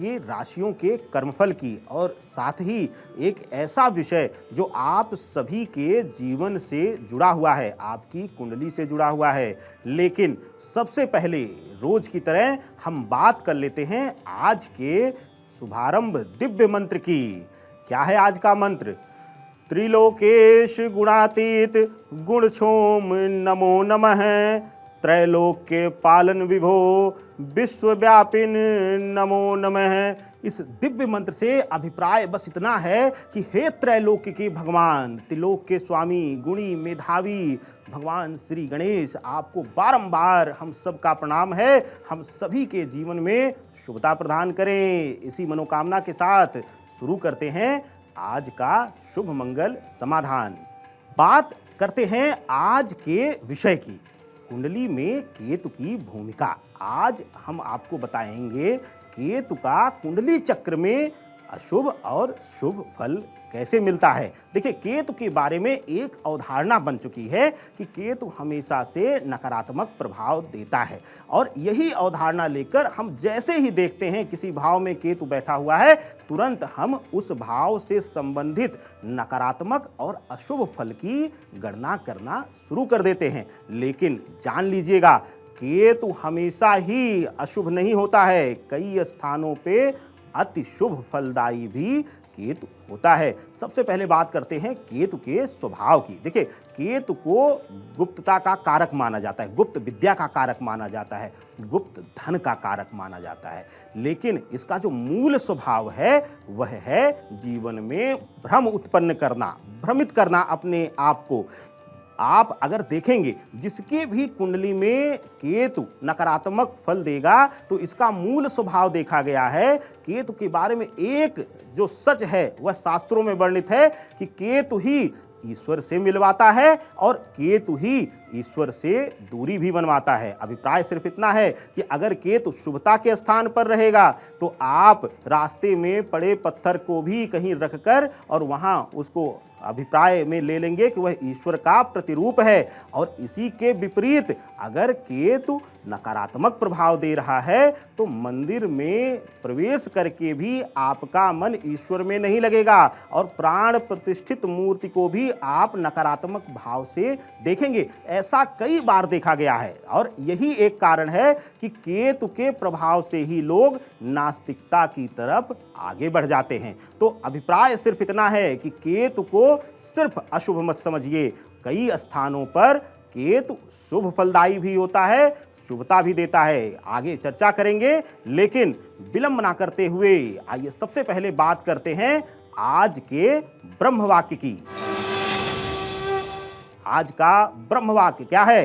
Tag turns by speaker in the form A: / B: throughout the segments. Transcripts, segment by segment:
A: आपके राशियों के कर्मफल की और साथ ही एक ऐसा विषय जो आप सभी के जीवन से जुड़ा हुआ है, आपकी कुंडली से जुड़ा हुआ है। लेकिन सबसे पहले रोज की तरह हम बात कर लेते हैं आज के शुभारंभ दिव्य मंत्र की। क्या है आज का मंत्र? त्रिलोकेश गुणातीत गुणक्षोम नमो नमः, त्रैलोक्य पालन विभो विश्वव्यापिन नमो नमः। इस दिव्य मंत्र से अभिप्राय बस इतना है कि हे त्रैलोक्य के भगवान, त्रिलोक के स्वामी, गुणी मेधावी भगवान श्री गणेश, आपको बारंबार हम सब का प्रणाम है। हम सभी के जीवन में शुभता प्रदान करें। इसी मनोकामना के साथ शुरू करते हैं आज का शुभ मंगल समाधान। बात करते हैं आज के विषय की, कुंडली में केतु की भूमिका। आज हम आपको बताएंगे केतु का कुंडली चक्र में अशुभ और शुभ फल कैसे मिलता है। देखिए, केतु के बारे में एक अवधारणा बन चुकी है कि केतु हमेशा से नकारात्मक प्रभाव देता है और यही अवधारणा लेकर हम जैसे ही देखते हैं किसी भाव में केतु बैठा हुआ है, तुरंत हम उस भाव से संबंधित नकारात्मक और अशुभ फल की गणना करना शुरू कर देते हैं। लेकिन जान लीजिएगा, केतु हमेशा ही अशुभ नहीं होता है। कई स्थानों पे अति शुभ फलदायी भी केतु होता है। सबसे पहले बात करते हैं केतु के स्वभाव की। देखिए, केतु को गुप्तता का कारक माना जाता है, गुप्त विद्या का कारक माना जाता है, गुप्त धन का कारक माना जाता है। लेकिन इसका जो मूल स्वभाव है वह है जीवन में भ्रम उत्पन्न करना, भ्रमित करना अपने आप को। आप अगर देखेंगे जिसके भी कुंडली में केतु नकारात्मक फल देगा तो इसका मूल स्वभाव देखा गया है। केतु के बारे में एक जो सच है वह शास्त्रों में वर्णित है कि केतु ही ईश्वर से मिलवाता है और केतु ही ईश्वर से दूरी भी बनवाता है। अभिप्राय सिर्फ इतना है कि अगर केतु शुभता के स्थान पर रहेगा तो आप रास्ते में पड़े पत्थर को भी कहीं रखकर और वहां उसको अभिप्राय में ले लेंगे कि वह ईश्वर का प्रतिरूप है। और इसी के विपरीत अगर केतु नकारात्मक प्रभाव दे रहा है तो मंदिर में प्रवेश करके भी आपका मन ईश्वर में नहीं लगेगा और प्राण प्रतिष्ठित मूर्ति को भी आप नकारात्मक भाव से देखेंगे। ऐसा कई बार देखा गया है और यही एक कारण है कि केतु के प्रभाव से ही लोग नास्तिकता की तरफ आगे बढ़ जाते हैं। तो अभिप्राय सिर्फ इतना है कि केतु को सिर्फ अशुभ मत समझिए। कई स्थानों पर केतु शुभ फलदायी भी होता है, शुभता भी देता है। आगे चर्चा करेंगे, लेकिन विलंब ना करते हुए आइए सबसे पहले बात करते हैं आज के ब्रह्मवाक्य की। आज का ब्रह्मवाक्य क्या है?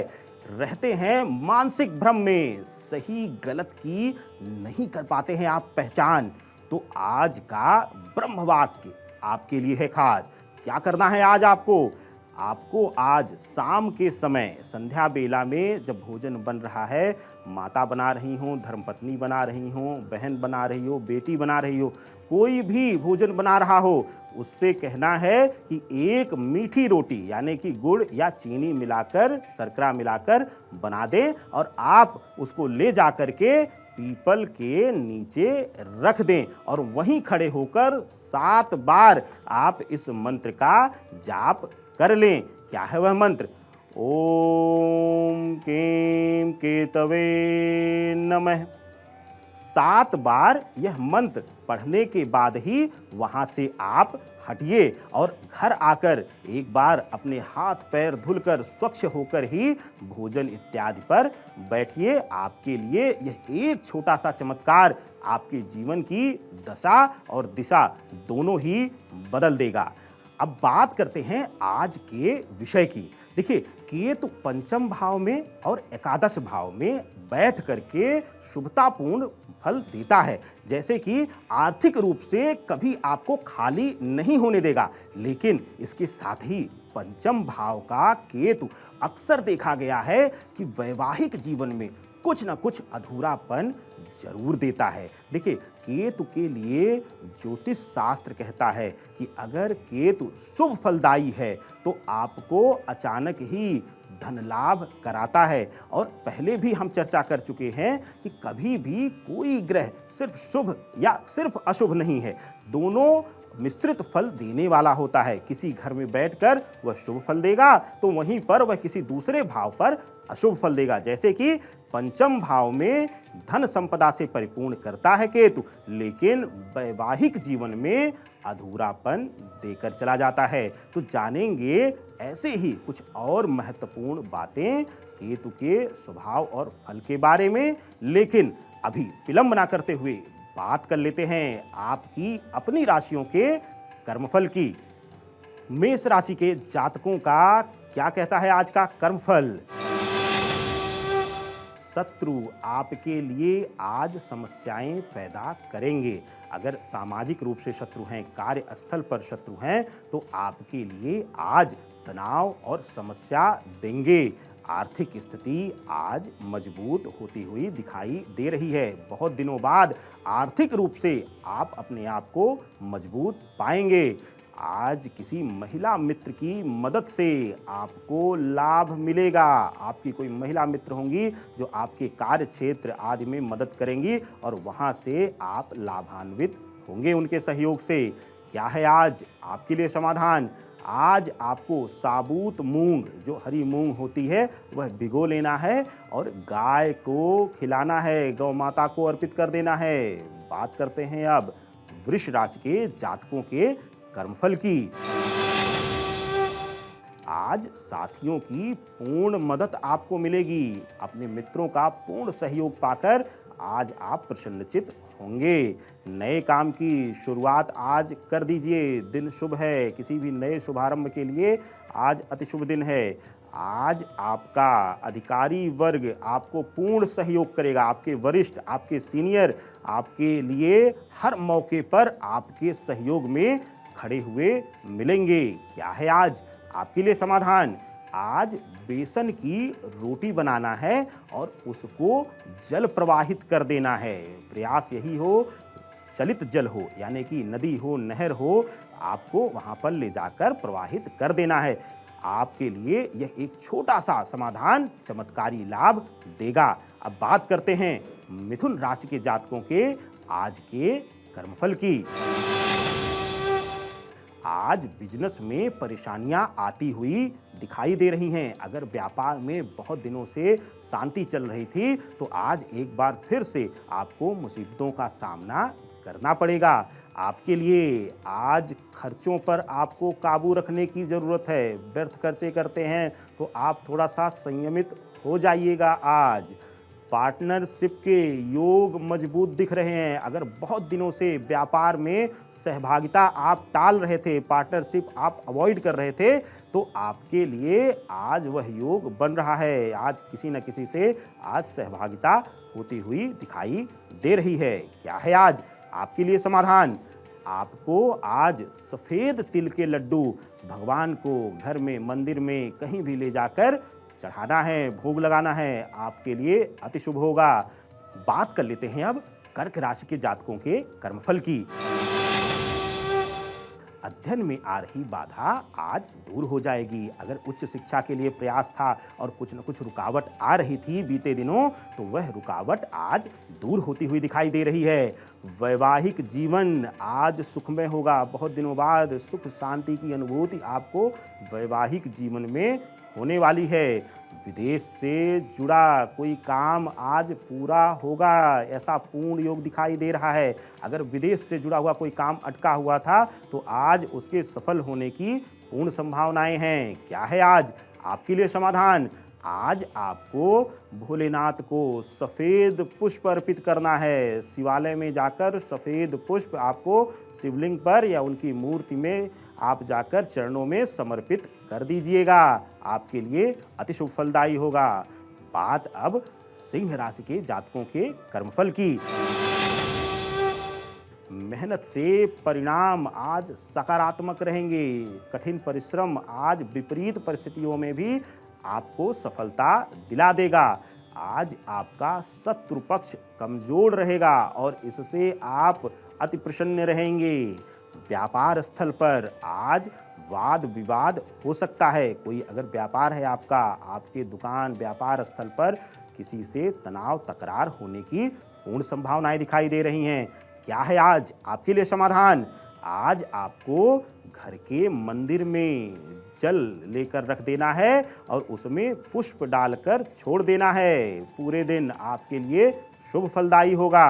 A: रहते हैं मानसिक भ्रम में, सही गलत की नहीं कर पाते हैं आप पहचान। तो आज का ब्रह्मवाक्य आपके लिए है खास। क्या करना है आज आपको? आपको आज शाम के समय संध्या बेला में जब भोजन बन रहा है, माता बना रही हो, धर्मपत्नी बना रही हो, बहन बना रही हो, बेटी बना रही हो, कोई भी भोजन बना रहा हो, उससे कहना है कि एक मीठी रोटी यानी कि गुड़ या चीनी मिलाकर, शर्करा मिलाकर बना दें और आप उसको ले जा कर के पीपल के नीचे रख दें और वहीं खड़े होकर 7 बार आप इस मंत्र का जाप कर लें। क्या है वह मंत्र? ओम केम केतवे नमः। 7 बार यह मंत्र पढ़ने के बाद ही वहां से आप हटिए और घर आकर एक बार अपने हाथ पैर धुलकर स्वच्छ होकर ही भोजन इत्यादि पर बैठिए। आपके लिए यह एक छोटा सा चमत्कार आपके जीवन की दशा और दिशा दोनों ही बदल देगा। अब बात करते हैं आज के विषय की। देखिए, केतु पंचम भाव में और एकादश भाव में बैठ करके शुभतापूर्ण फल देता है, जैसे कि आर्थिक रूप से कभी आपको खाली नहीं होने देगा। लेकिन इसके साथ ही पंचम भाव का केतु अक्सर देखा गया है कि वैवाहिक जीवन में कुछ न कुछ अधूरापन जरूर देता है। देखिए, केतु के लिए ज्योतिष शास्त्र कहता है कि अगर केतु शुभ फलदायी है तो आपको अचानक ही धन लाभ कराता है। और पहले भी हम चर्चा कर चुके हैं कि कभी भी कोई ग्रह सिर्फ शुभ या सिर्फ अशुभ नहीं है, दोनों मिश्रित फल देने वाला होता है। किसी घर में बैठकर वह शुभ फल देगा तो वहीं पर वह किसी दूसरे भाव पर अशुभ फल देगा। जैसे कि पंचम भाव में धन संपदा से परिपूर्ण करता है केतु, लेकिन वैवाहिक जीवन में अधूरापन देकर चला जाता है। तो जानेंगे ऐसे ही कुछ और महत्वपूर्ण बातें केतु के स्वभाव और फल के बारे में, लेकिन अभी विलंब ना करते हुए बात कर लेते हैं आपकी अपनी राशियों के कर्मफल की। मेष राशि के जातकों का क्या कहता है आज का कर्मफल? शत्रु आपके लिए आज समस्याएं पैदा करेंगे। अगर सामाजिक रूप से शत्रु हैं, कार्यस्थल पर शत्रु हैं, तो आपके लिए आज तनाव और समस्या देंगे। आर्थिक स्थिति आज मजबूत होती हुई दिखाई दे रही है। बहुत दिनों बाद आर्थिक रूप से आप अपने आप को मजबूत पाएंगे। आज किसी महिला मित्र की मदद से आपको लाभ मिलेगा। आपकी कोई महिला मित्र होंगी जो आपके कार्य क्षेत्र आदि में मदद करेंगी और वहां से आप लाभान्वित होंगे उनके सहयोग से। क्या है आज आपके लिए समाधान? आज आपको साबुत मूंग, जो हरी मूंग होती है, वह भिगो लेना है और गाय को खिलाना है, गौ माता को अर्पित कर देना है। बात करते हैं अब वृष राशि के जातकों के कर्मफल की। आज साथियों की पूर्ण मदद आपको मिलेगी। अपने मित्रों का पूर्ण सहयोग पाकर आज आप प्रसन्नचित होंगे। नए काम की शुरुआत आज कर दीजिए, दिन शुभ है। किसी भी नए शुभारंभ के लिए आज अति शुभ दिन है। आज आपका अधिकारी वर्ग आपको पूर्ण सहयोग करेगा। आपके वरिष्ठ, आपके सीनियर आपके लिए हर मौके पर आपके सहयोग में खड़े हुए मिलेंगे। क्या है आज आपके लिए समाधान? आज बेसन की रोटी बनाना है और उसको जल प्रवाहित कर देना है। प्रयास यही हो, चलित जल हो, यानी कि नदी हो, नहर हो, आपको वहां पर ले जाकर प्रवाहित कर देना है। आपके लिए यह एक छोटा सा समाधान चमत्कारी लाभ देगा। अब बात करते हैं मिथुन राशि के जातकों के आज के कर्मफल की। आज बिजनेस में परेशानियां आती हुई दिखाई दे रही हैं। अगर व्यापार में बहुत दिनों से शांति चल रही थी, तो आज एक बार फिर से आपको मुसीबतों का सामना करना पड़ेगा। आपके लिए आज खर्चों पर आपको काबू रखने की ज़रूरत है। व्यर्थ खर्चे करते हैं तो आप थोड़ा सा संयमित हो जाइएगा। आज पार्टनरशिप के योग मजबूत दिख रहे हैं। अगर बहुत दिनों से व्यापार में सहभागिता आप टाल रहे थे, पार्टनरशिप आप अवॉइड कर रहे थे, तो आपके लिए आज वह योग बन रहा है। आज किसी न किसी से आज सहभागिता होती हुई दिखाई दे रही है। क्या है आज आपके लिए समाधान? आपको आज सफ़ेद तिल के लड्डू भगवान को घर में, मंदिर में, कहीं भी ले जाकर चढ़ाना है, भोग लगाना है। आपके लिए अति शुभ होगा। बात कर लेते हैं अब कर्क राशि के जातकों के कर्मफल की। अध्ययन में आ रही बाधा आज दूर हो जाएगी। अगर उच्च शिक्षा के लिए प्रयास था और कुछ न कुछ रुकावट आ रही थी बीते दिनों, तो वह रुकावट आज दूर होती हुई दिखाई दे रही है। वैवाहिक जीवन आज सुखमय होगा। बहुत दिनों बाद सुख शांति की अनुभूति आपको वैवाहिक जीवन में होने वाली है। विदेश से जुड़ा कोई काम आज पूरा होगा, ऐसा पूर्ण योग दिखाई दे रहा है। अगर विदेश से जुड़ा हुआ कोई काम अटका हुआ था, तो आज उसके सफल होने की पूर्ण संभावनाएं हैं। क्या है आज आपके लिए समाधान? आज आपको भोलेनाथ को सफ़ेद पुष्प अर्पित करना है। शिवालय में जाकर सफ़ेद पुष्प आपको शिवलिंग पर या उनकी मूर्ति में आप जाकर चरणों में समर्पित कर दीजिएगा। आपके लिए अति शुभ फलदायी होगा। बात अब सिंह राशि के जातकों के कर्मफल की। मेहनत से परिणाम आज सकारात्मक रहेंगे। कठिन परिश्रम आज विपरीत परिस्थितियों में भी आपको सफलता दिला देगा। आज आपका शत्रु पक्ष कमजोर रहेगा और इससे आप अति प्रसन्न रहेंगे। व्यापार स्थल पर आज वाद विवाद हो सकता है। कोई अगर व्यापार है आपका, आपके दुकान व्यापार स्थल पर किसी से तनाव तकरार होने की पूर्ण संभावनाएं दिखाई दे रही हैं। क्या है आज आपके लिए समाधान? आज आपको घर के मंदिर में जल लेकर रख देना है और उसमें पुष्प डालकर छोड़ देना है। पूरे दिन आपके लिए शुभ फलदायी होगा।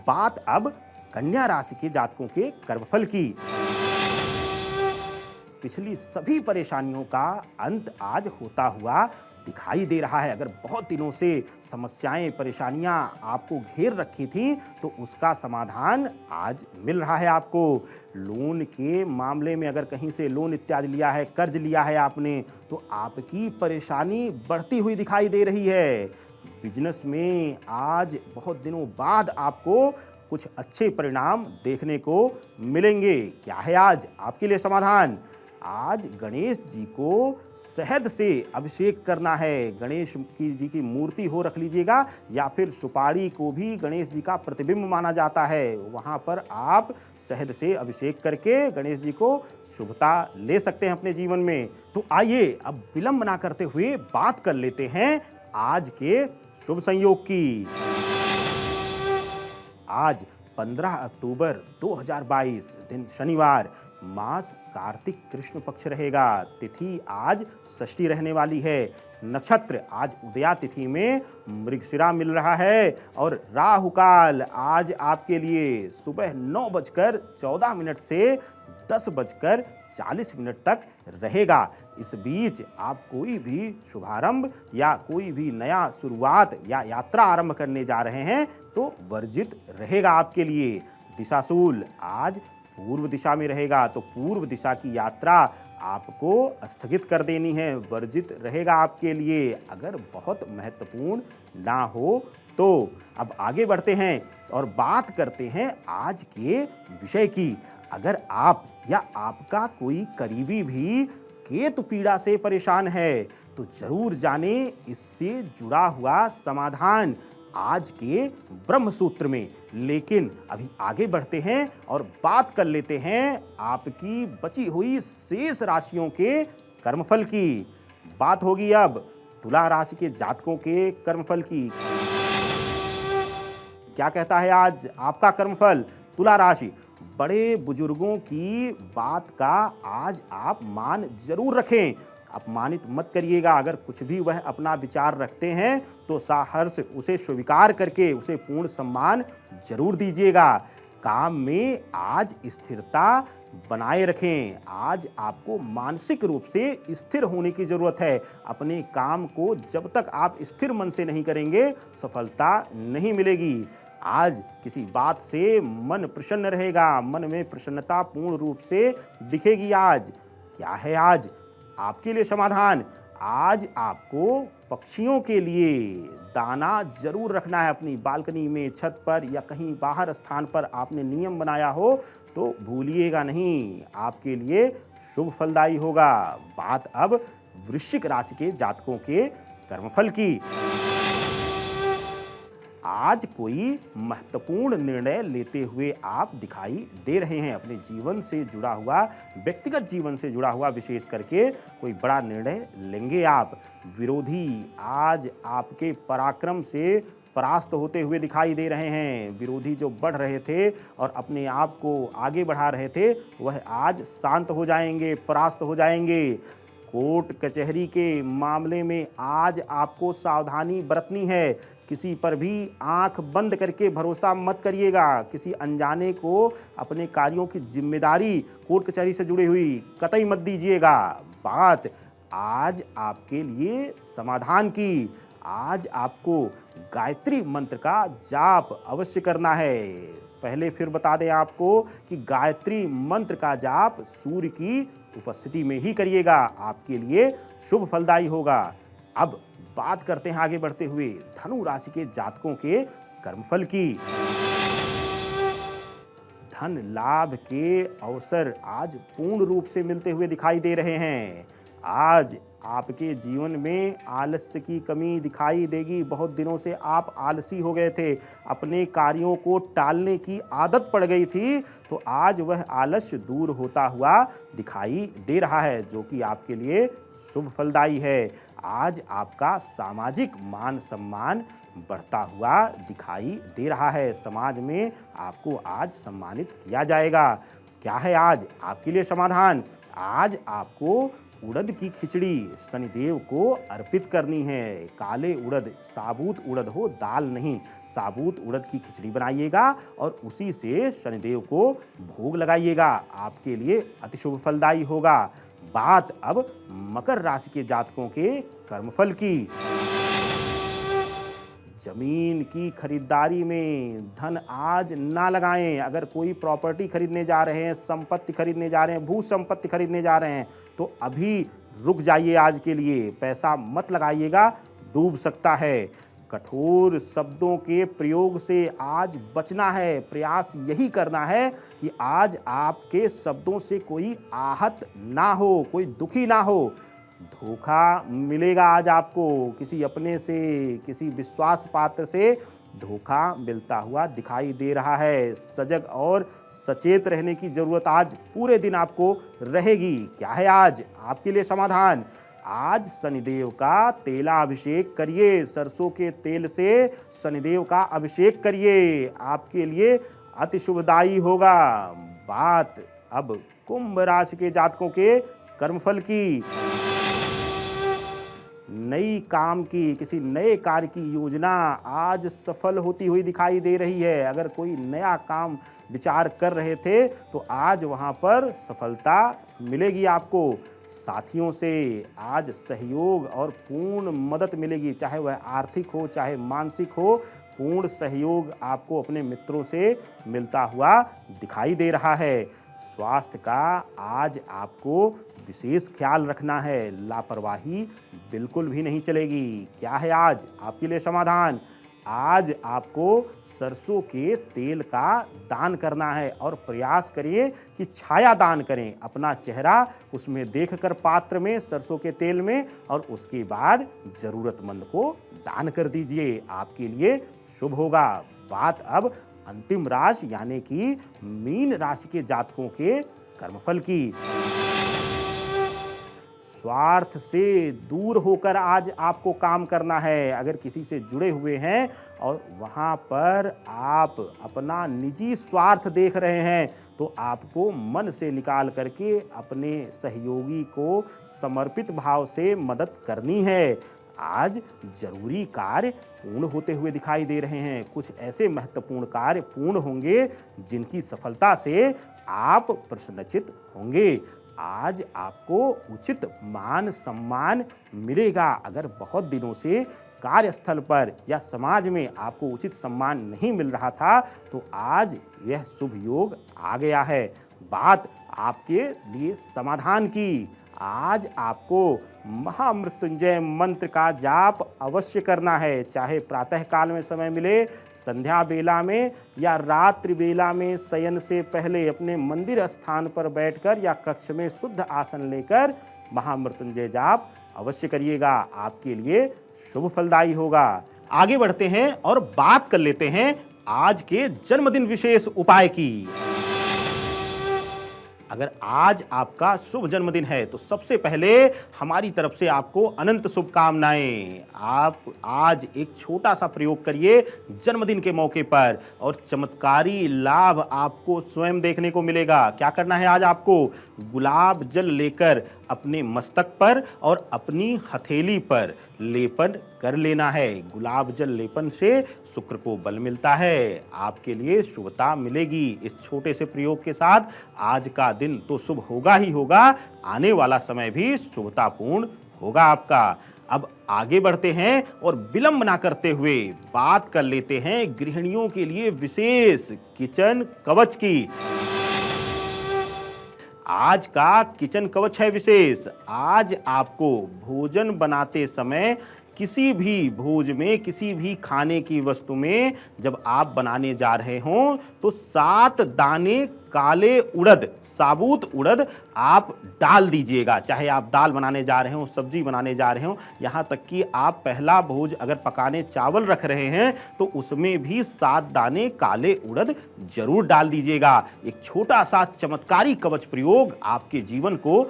A: बात अब कन्या राशि के जातकों के कर्मफल की। पिछली सभी परेशानियों का अंत आज होता हुआ दिखाई दे रहा है। अगर बहुत दिनों से समस्याएं परेशानियां आपको घेर रखी थी तो उसका समाधान आज मिल रहा है आपको। लोन के मामले में अगर कहीं से लोन इत्यादि लिया है, कर्ज लिया है आपने, तो आपकी परेशानी बढ़ती हुई दिखाई दे रही है। बिजनेस में आज बहुत दिनों बाद आपको कुछ अच्छे परिणाम देखने को मिलेंगे। क्या है आज आपके लिए समाधान? आज गणेश जी को शहद से अभिषेक करना है। गणेश जी की मूर्ति हो रख लीजिएगा, या फिर सुपारी को भी गणेश जी का प्रतिबिंब माना जाता है, वहाँ पर आप शहद से अभिषेक करके गणेश जी को शुभता ले सकते हैं अपने जीवन में। तो आइए अब विलंब ना करते हुए बात कर लेते हैं आज के शुभ संयोग की। आज 15 अक्टूबर 2022 दिन शनिवार, मास कार्तिक कृष्ण पक्ष रहेगा। तिथि आज षष्ठी रहने वाली है। नक्षत्र आज उदया तिथि में मृगशिरा मिल रहा है और राहु काल आज आपके लिए सुबह 9:14 से 10:40 तक रहेगा। इस बीच आप कोई भी शुभारंभ या कोई भी नया शुरुआत या यात्रा आरंभ करने जा रहे हैं तो वर्जित रहेगा आपके लिए। दिशाशूल आज पूर्व दिशा में रहेगा, तो पूर्व दिशा की यात्रा आपको स्थगित कर देनी है, वर्जित रहेगा आपके लिए, अगर बहुत महत्वपूर्ण ना हो तो। अब आगे बढ़ते हैं और बात करते हैं आज के विषय की। अगर आप या आपका कोई करीबी भी केतु पीड़ा से परेशान है तो जरूर जाने इससे जुड़ा हुआ समाधान आज के ब्रह्म सूत्र में। लेकिन अभी आगे बढ़ते हैं और बात कर लेते हैं आपकी बची हुई शेष राशियों के कर्मफल की। बात होगी अब तुला राशि के जातकों के कर्मफल की। क्या कहता है आज आपका कर्मफल? तुला राशि, बड़े बुजुर्गों की बात का आज आप मान जरूर रखें, अपमानित मत करिएगा। अगर कुछ भी वह अपना विचार रखते हैं तो साहर्ष उसे स्वीकार करके उसे पूर्ण सम्मान जरूर दीजिएगा। काम में आज स्थिरता बनाए रखें। आज आपको मानसिक रूप से स्थिर होने की जरूरत है। अपने काम को जब तक आप स्थिर मन से नहीं करेंगे सफलता नहीं मिलेगी। आज किसी बात से मन प्रसन्न रहेगा, मन में प्रसन्नता पूर्ण रूप से दिखेगी आज। क्या है आज आपके लिए समाधान? आज आपको पक्षियों के लिए दाना जरूर रखना है। अपनी बालकनी में, छत पर या कहीं बाहर स्थान पर आपने नियम बनाया हो तो भूलिएगा नहीं, आपके लिए शुभ फलदायी होगा। बात अब वृश्चिक राशि के जातकों के कर्मफल की। आज कोई महत्वपूर्ण निर्णय लेते हुए आप दिखाई दे रहे हैं। अपने जीवन से जुड़ा हुआ, व्यक्तिगत जीवन से जुड़ा हुआ विशेष करके कोई बड़ा निर्णय लेंगे आप। विरोधी आज आपके पराक्रम से परास्त होते हुए दिखाई दे रहे हैं। विरोधी जो बढ़ रहे थे और अपने आप को आगे बढ़ा रहे थे वह आज शांत हो जाएंगे, परास्त हो जाएंगे। कोर्ट कचहरी के मामले में आज आपको सावधानी बरतनी है। किसी पर भी आंख बंद करके भरोसा मत करिएगा। किसी अनजाने को अपने कार्यों की जिम्मेदारी कोर्ट कचहरी से जुड़ी हुई कतई मत दीजिएगा। बात आज आपके लिए समाधान की। आज आपको गायत्री मंत्र का जाप अवश्य करना है। पहले फिर बता दें आपको कि गायत्री मंत्र का जाप सूर्य की उपस्थिति में ही करिएगा, आपके लिए शुभ फलदायी होगा। अब बात करते हैं आगे बढ़ते हुए धनु राशि के जातकों के कर्मफल की। धन लाभ के अवसर आज पूर्ण रूप से मिलते हुए दिखाई दे रहे हैं। आज आपके जीवन में आलस्य की कमी दिखाई देगी। बहुत दिनों से आप आलसी हो गए थे, अपने कार्यों को टालने की आदत पड़ गई थी, तो आज वह आलस्य दूर होता हुआ दिखाई दे रहा है, जो कि आपके लिए शुभ फलदायी है। आज आपका सामाजिक मान सम्मान बढ़ता हुआ दिखाई दे रहा है। समाज में आपको आज सम्मानित किया जाएगा। क्या है आज आपके लिए समाधान? आज आपको उड़द की खिचड़ी शनिदेव को अर्पित करनी है। काले उड़द, साबुत उड़द हो, दाल नहीं, साबुत उड़द की खिचड़ी बनाइएगा और उसी से शनिदेव को भोग लगाइएगा। आपके लिए अति शुभ फलदायी होगा। बात अब मकर राशि के जातकों के कर्मफल की। जमीन की खरीदारी में धन आज ना लगाएं। अगर कोई प्रॉपर्टी खरीदने जा रहे हैं, संपत्ति खरीदने जा रहे हैं, भू संपत्ति खरीदने जा रहे हैं, तो अभी रुक जाइए। आज के लिए पैसा मत लगाइएगा, डूब सकता है। कठोर शब्दों के प्रयोग से आज बचना है। प्रयास यही करना है कि आज आपके शब्दों से कोई आहत ना हो, कोई दुखी ना हो। धोखा मिलेगा आज आपको, किसी अपने से, किसी विश्वास पात्र से धोखा मिलता हुआ दिखाई दे रहा है। सजग और सचेत रहने की जरूरत आज पूरे दिन आपको रहेगी। क्या है आज आपके लिए समाधान? आज शनिदेव का तेलाभिषेक करिए। सरसों के तेल से शनिदेव का अभिषेक करिए, आपके लिए अति शुभदायी होगा। बात अब कुंभ राशि के जातकों के कर्मफल की। नई काम की, किसी नए कार्य की योजना आज सफल होती हुई दिखाई दे रही है। अगर कोई नया काम विचार कर रहे थे तो आज वहां पर सफलता मिलेगी आपको। साथियों से आज सहयोग और पूर्ण मदद मिलेगी, चाहे वह आर्थिक हो चाहे मानसिक हो। पूर्ण सहयोग आपको अपने मित्रों से मिलता हुआ दिखाई दे रहा है। स्वास्थ्य का आज आपको विशेष ख्याल रखना है। लापरवाही बिल्कुल भी नहीं चलेगी। क्या है आज आपके लिए समाधान? आज आपको सरसों के तेल का दान करना है और प्रयास करिए कि छाया दान करें। अपना चेहरा उसमें देखकर पात्र में, सरसों के तेल में, और उसके बाद जरूरतमंद को दान कर दीजिए। आपके लिए शुभ होगा। बात अब अंतिम राशि यानी कि मीन राशि के जातकों के कर्मफल की। स्वार्थ से दूर होकर आज आपको काम करना है। अगर किसी से जुड़े हुए हैं और वहां पर आप अपना निजी स्वार्थ देख रहे हैं, तो आपको मन से निकाल करके अपने सहयोगी को समर्पित भाव से मदद करनी है। आज जरूरी कार्य पूर्ण होते हुए दिखाई दे रहे हैं। कुछ ऐसे महत्वपूर्ण कार्य पूर्ण होंगे जिनकी सफलता से आप प्रसन्नचित होंगे। आज आपको उचित मान सम्मान मिलेगा। अगर बहुत दिनों से कार्यस्थल पर या समाज में आपको उचित सम्मान नहीं मिल रहा था, तो आज यह शुभ योग आ गया है। बात आपके लिए समाधान की। आज आपको महामृत्युंजय मंत्र का जाप अवश्य करना है, चाहे प्रातः काल में समय मिले, संध्या बेला में, या रात्रि बेला में शयन से पहले अपने मंदिर स्थान पर बैठकर या कक्ष में शुद्ध आसन लेकर महामृत्युंजय जाप अवश्य करिएगा। आपके लिए शुभ फलदायी होगा। आगे बढ़ते हैं और बात कर लेते हैं आज के जन्मदिन विशेष उपाय की। अगर आज आपका शुभ जन्मदिन है तो सबसे पहले हमारी तरफ से आपको अनंत शुभकामनाएं। आप आज एक छोटा सा प्रयोग करिए जन्मदिन के मौके पर और चमत्कारी लाभ आपको स्वयं देखने को मिलेगा। क्या करना है आज आपको? गुलाब जल लेकर अपने मस्तक पर और अपनी हथेली पर लेपन कर लेना है। गुलाब जल लेपन से शुक्र को बल मिलता है, आपके लिए शुभता मिलेगी। इस छोटे से प्रयोग के साथ आज का दिन तो शुभ होगा ही होगा, आने वाला समय भी शुभतापूर्ण होगा आपका। अब आगे बढ़ते हैं और विलंब ना करते हुए बात कर लेते हैं गृहिणियों के लिए विशेष किचन कवच की। आज का किचन कवच है विशेष। आज आपको भोजन बनाते समय किसी भी भोज में, किसी भी खाने की वस्तु में जब आप बनाने जा रहे हों तो 7 दाने काले उड़द, साबुत उड़द आप डाल दीजिएगा। चाहे आप दाल बनाने जा रहे हो, सब्जी बनाने जा रहे हो, यहाँ तक कि आप पहला भोज अगर पकाने चावल रख रहे हैं तो उसमें भी 7 दाने काले उड़द जरूर डाल दीजिएगा। एक छोटा सा चमत्कारी कवच प्रयोग आपके जीवन को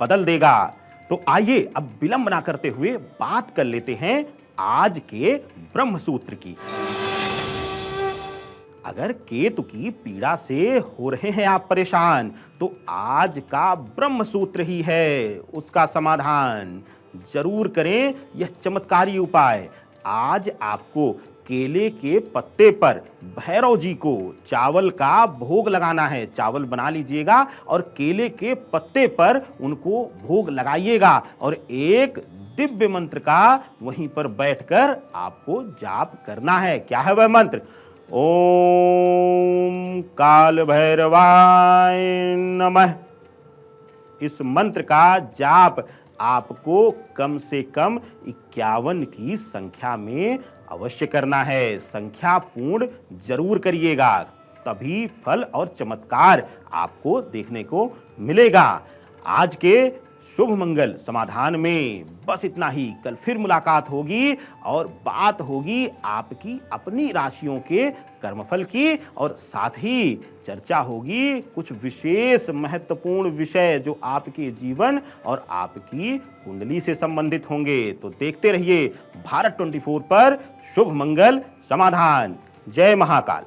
A: बदल देगा। तो आइए अब विलंब ना करते हुए बात कर लेते हैं आज के ब्रह्म सूत्र की। अगर केतु की पीड़ा से हो रहे हैं आप परेशान तो आज का ब्रह्म सूत्र ही है उसका समाधान। जरूर करें यह चमत्कारी उपाय। आज आपको केले के पत्ते पर भैरव जी को चावल का भोग लगाना है। चावल बना लीजिएगा और केले के पत्ते पर उनको भोग लगाइएगा और एक दिव्य मंत्र का वहीं पर बैठकर आपको जाप करना है। क्या है वह मंत्र? ओम काल भैरवाय नमः। इस मंत्र का जाप आपको कम से कम 51 की संख्या में अवश्य करना है। संख्या पूर्ण जरूर करिएगा, तभी फल और चमत्कार आपको देखने को मिलेगा। आज के शुभ मंगल समाधान में बस इतना ही। कल फिर मुलाकात होगी और बात होगी आपकी अपनी राशियों के कर्मफल की और साथ ही चर्चा होगी कुछ विशेष महत्वपूर्ण विषय जो आपके जीवन और आपकी कुंडली से संबंधित होंगे। तो देखते रहिए भारत 24 पर शुभ मंगल समाधान। जय महाकाल।